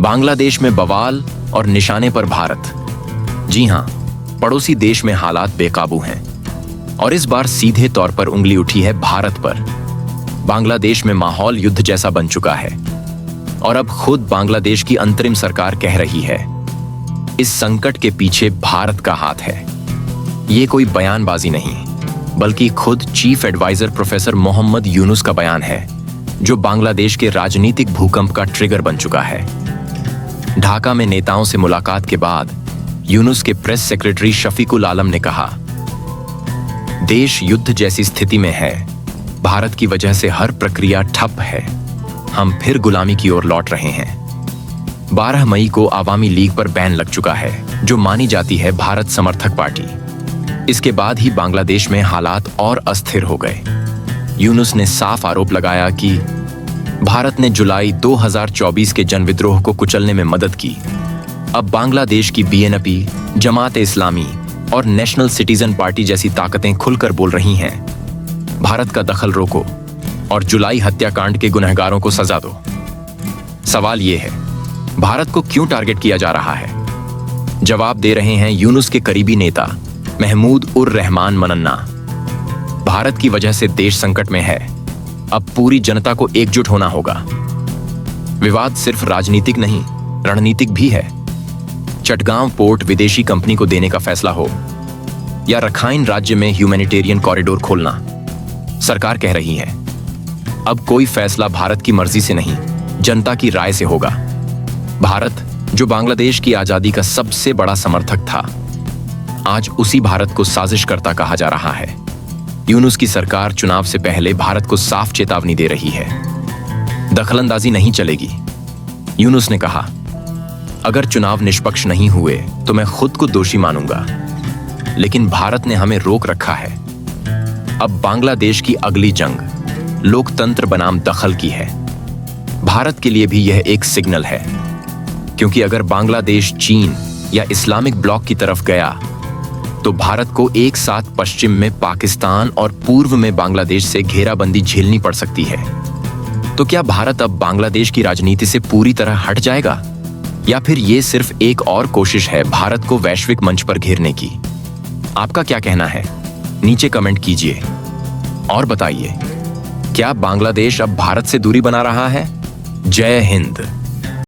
बांग्लादेश में बवाल और निशाने पर भारत। जी हां, पड़ोसी देश में हालात बेकाबू हैं और इस बार सीधे तौर पर उंगली उठी है भारत पर। बांग्लादेश में माहौल युद्ध जैसा बन चुका है और अब खुद बांग्लादेश की अंतरिम सरकार कह रही है इस संकट के पीछे भारत का हाथ है। ये कोई बयानबाजी नहीं, बल्कि खुद chief advisor professor Muhammad Yunus का बयान है, जो बांग्लादेश के राजनीतिक भूकंप का ट्रिगर बन चुका है। ढाका में नेताओं से मुलाकात के बाद यूनुस के प्रेस सेक्रेटरी शफीकुल आलम ने कहा, देश युद्ध जैसी स्थिति में है, भारत की वजह से हर प्रक्रिया ठप है, हम फिर गुलामी की ओर लौट रहे हैं। 12 मई को आवामी लीग पर बैन लग चुका है, जो मानी जाती है भारत समर्थक पार्टी। इसके बाद ही बांग्लादेश में हालात और अस्थिर हो गए। यूनुस ने साफ आरोप लगाया कि भारत ने जुलाई 2024 के जनविद्रोह को कुचलने में मदद की। अब बांग्लादेश की बीएनपी, जमात-ए-इस्लामी और नेशनल सिटीजन पार्टी जैसी ताकतें खुलकर बोल रही हैं, भारत का दखल रोको और जुलाई हत्याकांड के गुनहगारों को सजा दो। सवाल यह है, भारत को क्यों टारगेट किया जा रहा है? जवाब दे रहे हैं यूनुस के करीबी नेता महमूद उर रहमान मनन्ना। भारत की वजह से देश संकट में है, अब पूरी जनता को एकजुट होना होगा। विवाद सिर्फ राजनीतिक नहीं, रणनीतिक भी है। चटगांव पोर्ट विदेशी कंपनी को देने का फैसला हो या रखाइन राज्य में ह्यूमैनिटेरियन कॉरिडोर खोलना, सरकार कह रही है अब कोई फैसला भारत की मर्जी से नहीं, जनता की राय से होगा। भारत, जो बांग्लादेश की आजादी का सबसे बड़ा समर्थक था, आज उसी भारत को साजिशकर्ता कहा जा रहा है। यूनुस की सरकार चुनाव से पहले भारत को साफ चेतावनी दे रही है, दखलंदाजी नहीं चलेगी। यूनुस ने कहा, अगर चुनाव निष्पक्ष नहीं हुए तो मैं खुद को दोषी मानूंगा, लेकिन भारत ने हमें रोक रखा है। अब बांग्लादेश की अगली जंग लोकतंत्र बनाम दखल की है। भारत के लिए भी यह एक सिग्नल है, क्योंकि अगर बांग्लादेश चीन या इस्लामिक ब्लॉक की तरफ गया तो भारत को एक साथ पश्चिम में पाकिस्तान और पूर्व में बांग्लादेश से घेराबंदी झेलनी पड़ सकती है। तो क्या भारत अब बांग्लादेश की राजनीति से पूरी तरह हट जाएगा, या फिर ये सिर्फ एक और कोशिश है भारत को वैश्विक मंच पर घेरने की? आपका क्या कहना है? नीचे कमेंट कीजिए और बताइए, क्या बांग्लादेश अब भारत से दूरी बना रहा है? जय हिंद।